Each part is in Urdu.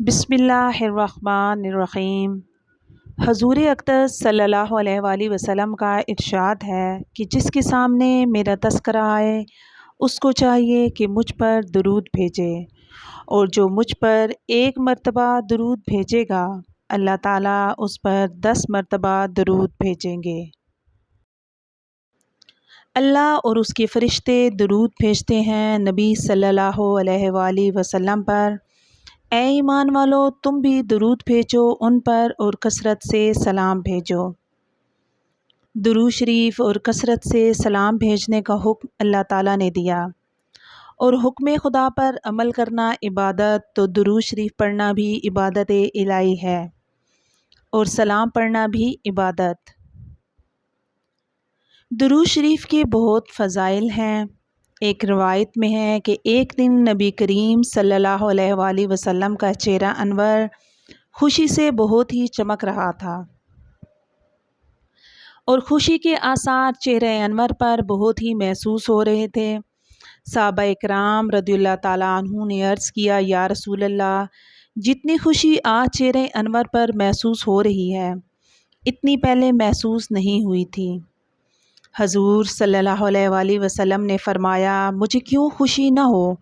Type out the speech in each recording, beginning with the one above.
بسم اللہ الرحمن الرحیم۔ حضور اقدس صلی اللہ علیہ وآلہ وسلم کا ارشاد ہے کہ جس کے سامنے میرا تذکرہ آئے اس کو چاہیے کہ مجھ پر درود بھیجے، اور جو مجھ پر ایک مرتبہ درود بھیجے گا اللہ تعالیٰ اس پر 10 مرتبہ درود بھیجیں گے۔ اللہ اور اس کے فرشتے درود بھیجتے ہیں نبی صلی اللہ علیہ وآلہ وسلم پر۔ اے ایمان والو، تم بھی درود بھیجو ان پر اور کثرت سے سلام بھیجو۔ درود شریف اور کثرت سے سلام بھیجنے کا حکم اللہ تعالیٰ نے دیا، اور حکم خدا پر عمل کرنا عبادت، تو درود شریف پڑھنا بھی عبادت الہی ہے، اور سلام پڑھنا بھی عبادت۔ درود شریف کے بہت فضائل ہیں۔ ایک روایت میں ہے کہ ایک دن نبی کریم صلی اللہ علیہ وآلہ وسلم کا چہرہ انور خوشی سے بہت ہی چمک رہا تھا، اور خوشی کے آثار چہرہ انور پر بہت ہی محسوس ہو رہے تھے۔ صحابہ اکرام رضی اللہ تعالیٰ عنہ نے عرض کیا، یا رسول اللہ، جتنی خوشی آج چہرہ انور پر محسوس ہو رہی ہے اتنی پہلے محسوس نہیں ہوئی تھی۔ حضور صلی اللہ علیہ وآلہ وسلم نے فرمایا، مجھے کیوں خوشی نہ ہو؟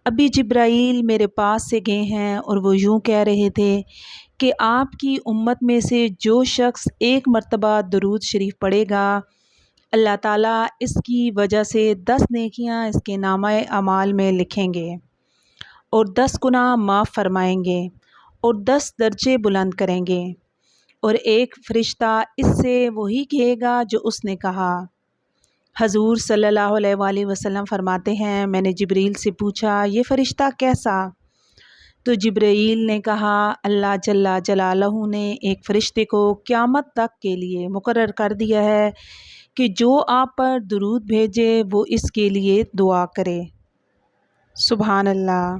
ابھی جبرائیل میرے پاس سے گئے ہیں اور وہ یوں کہہ رہے تھے کہ آپ کی امت میں سے جو شخص ایک مرتبہ درود شریف پڑھے گا اللہ تعالیٰ اس کی وجہ سے 10 نیکیاں اس کے نامہ اعمال میں لکھیں گے، اور 10 گناہ معاف فرمائیں گے، اور 10 درجے بلند کریں گے، اور ایک فرشتہ اس سے وہی کہے گا جو اس نے کہا۔ حضور صلی اللہ علیہ وآلہ وسلم فرماتے ہیں، میں نے جبرائیل سے پوچھا، یہ فرشتہ کیسا؟ تو جبرائیل نے کہا، اللہ جل جلالہ نے ایک فرشتے کو قیامت تک کے لیے مقرر کر دیا ہے کہ جو آپ پر درود بھیجے وہ اس کے لیے دعا کرے۔ سبحان اللہ۔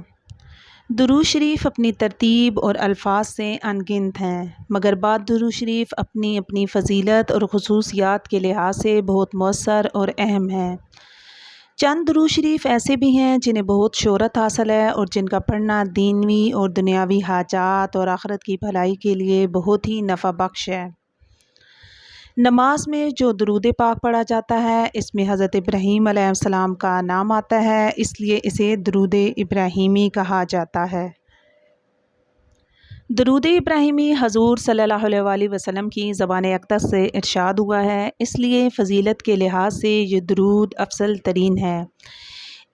درود شریف اپنی ترتیب اور الفاظ سے ان گنت ہیں، مگر بعض درود شریف اپنی اپنی فضیلت اور خصوصیات کے لحاظ سے بہت مؤثر اور اہم ہیں۔ چند درود شریف ایسے بھی ہیں جنہیں بہت شہرت حاصل ہے، اور جن کا پڑھنا دینوی اور دنیاوی حاجات اور آخرت کی بھلائی کے لیے بہت ہی نفع بخش ہے۔ نماز میں جو درود پاک پڑھا جاتا ہے اس میں حضرت ابراہیم علیہ السلام کا نام آتا ہے، اس لیے اسے درود ابراہیمی کہا جاتا ہے۔ درود ابراہیمی حضور صلی اللہ علیہ وآلہ وسلم کی زبان اقدس سے ارشاد ہوا ہے، اس لیے فضیلت کے لحاظ سے یہ درود افضل ترین ہے۔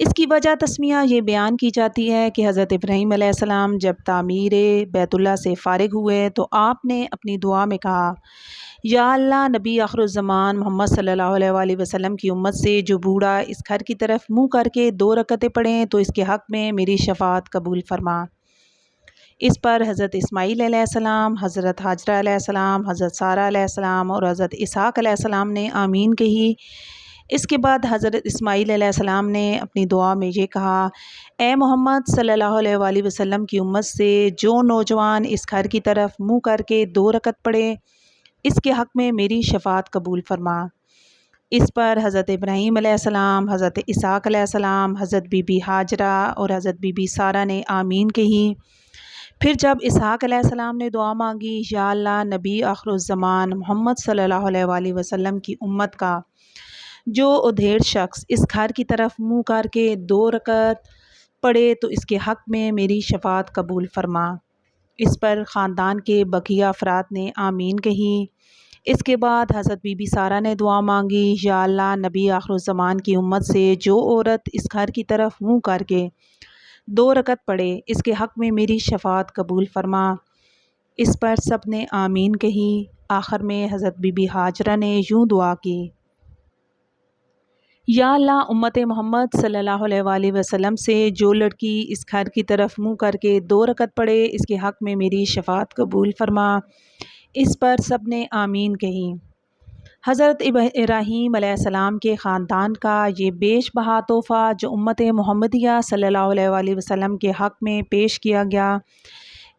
اس کی وجہ تسمیہ یہ بیان کی جاتی ہے کہ حضرت ابراہیم علیہ السلام جب تعمیر بیت اللہ سے فارغ ہوئے تو آپ نے اپنی دعا میں کہا، یا اللہ، نبی آخر الزمان محمد صلی اللہ علیہ وآلہ وسلم کی امت سے جو بوڑھا اس گھر کی طرف منہ کر کے 2 رکعتیں پڑھیں تو اس کے حق میں میری شفاعت قبول فرما۔ اس پر حضرت اسماعیل علیہ السلام، حضرت ہاجرہ علیہ السلام، حضرت سارہ علیہ السلام اور حضرت اسحاق علیہ السلام نے آمین کہی۔ اس کے بعد حضرت اسماعیل علیہ السلام نے اپنی دعا میں یہ کہا، اے محمد صلی اللہ علیہ وآلہ وسلم کی امت سے جو نوجوان اس گھر کی طرف منہ کر کے 2 رکعت پڑھے اس کے حق میں میری شفاعت قبول فرما۔ اس پر حضرت ابراہیم علیہ السلام، حضرت اسحاق علیہ السلام، حضرت بی بی ہاجرہ اور حضرت بی بی سارہ نے آمین کہی۔ پھر جب اسحاق علیہ السلام نے دعا مانگی، یا اللہ، نبی آخر الزمان محمد صلی اللہ علیہ وآلہ وسلم کی امت کا جو ادھیڑ شخص اس گھر کی طرف منہ کر کے 2 رکعت پڑھے تو اس کے حق میں میری شفاعت قبول فرما۔ اس پر خاندان کے بقیہ افراد نے آمین کہی۔ اس کے بعد حضرت بی بی سارہ نے دعا مانگی، یا اللہ، نبی آخر الزمان کی امت سے جو عورت اس گھر کی طرف منہ کر کے 2 رکعت پڑھے اس کے حق میں میری شفاعت قبول فرما۔ اس پر سب نے آمین کہی۔ آخر میں حضرت بی بی ہاجرہ نے یوں دعا کی، یا اللہ، امت محمد صلی اللہ علیہ وآلہ وسلم سے جو لڑکی اس گھر کی طرف منہ کر کے 2 رکعت پڑھے اس کے حق میں میری شفاعت قبول فرما۔ اس پر سب نے آمین کہی۔ حضرت ابراہیم علیہ السلام کے خاندان کا یہ بیش بہا تحفہ جو امت محمدیہ صلی اللہ علیہ وآلہ وسلم کے حق میں پیش کیا گیا،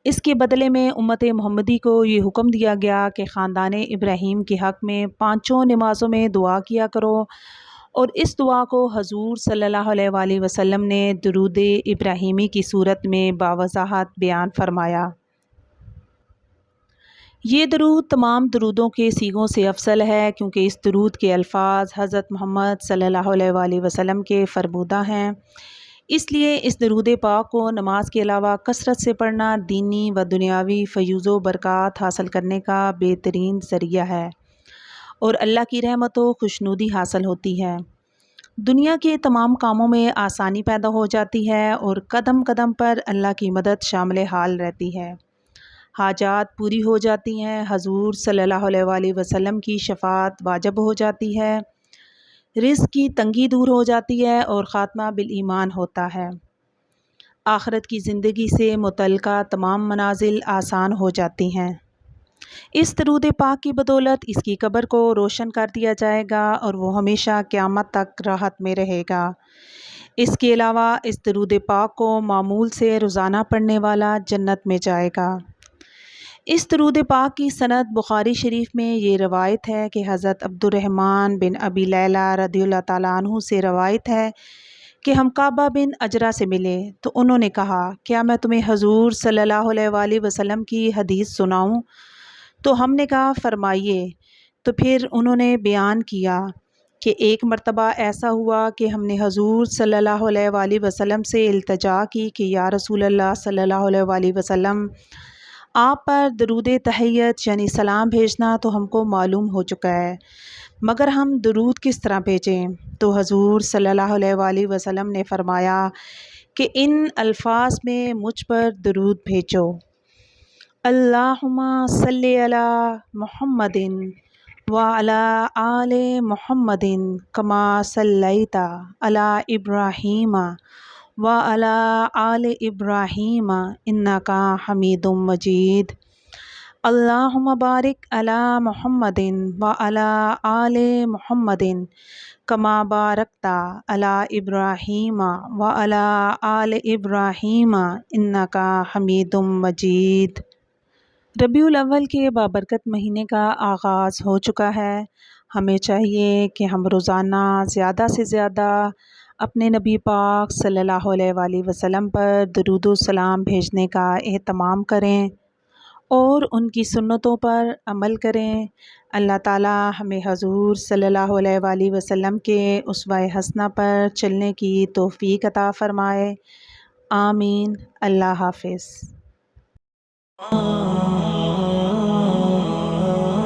اس کے بدلے میں امت محمدی کو یہ حکم دیا گیا کہ خاندان ابراہیم کے حق میں 5 نمازوں میں دعا کیا کرو، اور اس دعا کو حضور صلی اللہ علیہ وآلہ وسلم نے درود ابراہیمی کی صورت میں باوضاحت بیان فرمایا۔ یہ درود تمام درودوں کے سیغوں سے افضل ہے کیونکہ اس درود کے الفاظ حضرت محمد صلی اللہ علیہ وآلہ وسلم کے فرمودہ ہیں۔ اس لیے اس درود پاک کو نماز کے علاوہ کثرت سے پڑھنا دینی و دنیاوی فیوز و برکات حاصل کرنے کا بہترین ذریعہ ہے اور اللہ کی رحمت و خوشنودی حاصل ہوتی ہے۔ دنیا کے تمام کاموں میں آسانی پیدا ہو جاتی ہے اور قدم قدم پر اللہ کی مدد شامل حال رہتی ہے۔ حاجات پوری ہو جاتی ہیں، حضور صلی اللہ علیہ وآلہ وسلم کی شفاعت واجب ہو جاتی ہے، رزق کی تنگی دور ہو جاتی ہے اور خاتمہ بالایمان ہوتا ہے۔ آخرت کی زندگی سے متعلقہ تمام منازل آسان ہو جاتی ہیں۔ اس درود پاک کی بدولت اس کی قبر کو روشن کر دیا جائے گا اور وہ ہمیشہ قیامت تک راحت میں رہے گا۔ اس کے علاوہ اس درود پاک کو معمول سے روزانہ پڑھنے والا جنت میں جائے گا۔ اس درود پاک کی سند بخاری شریف میں یہ روایت ہے کہ حضرت عبد الرحمن بن ابی لیلہ رضی اللہ تعالیٰ عنہ سے روایت ہے کہ ہم کعبہ بن اجرا سے ملے تو انہوں نے کہا، کیا میں تمہیں حضور صلی اللہ علیہ وآلہ وسلم کی حدیث سناؤں؟ تو ہم نے کہا فرمائیے۔ تو پھر انہوں نے بیان کیا کہ ایک مرتبہ ایسا ہوا کہ ہم نے حضور صلی اللہ علیہ وآلہ وسلم سے التجا کی کہ یا رسول اللہ صلی اللہ علیہ وآلہ وسلم، آپ پر درود تحیت یعنی سلام بھیجنا تو ہم کو معلوم ہو چکا ہے، مگر ہم درود کس طرح بھیجیں؟ تو حضور صلی اللہ علیہ وآلہ وسلم نے فرمایا کہ ان الفاظ میں مجھ پر درود بھیجو: اللہم صلی علی محمد وعلی آل محمد کما صلیت علی ابراہیم وعلی آل ابراہیم انکا حمید مجید۔ اللہم بارک علی محمد وعلی آل محمد کما بارکت علی ابراہیم وعلی آل ابراہیم انکا حمید مجید۔ ربیع الاول کے بابرکت مہینے کا آغاز ہو چکا ہے۔ ہمیں چاہیے کہ ہم روزانہ زیادہ سے زیادہ اپنے نبی پاک صلی اللہ علیہ وآلہ وسلم پر درود و سلام بھیجنے کا اہتمام کریں اور ان کی سنتوں پر عمل کریں۔ اللہ تعالی ہمیں حضور صلی اللہ علیہ وآلہ وسلم کے اسوہ حسنہ پر چلنے کی توفیق عطا فرمائے۔ آمین۔ اللہ حافظ۔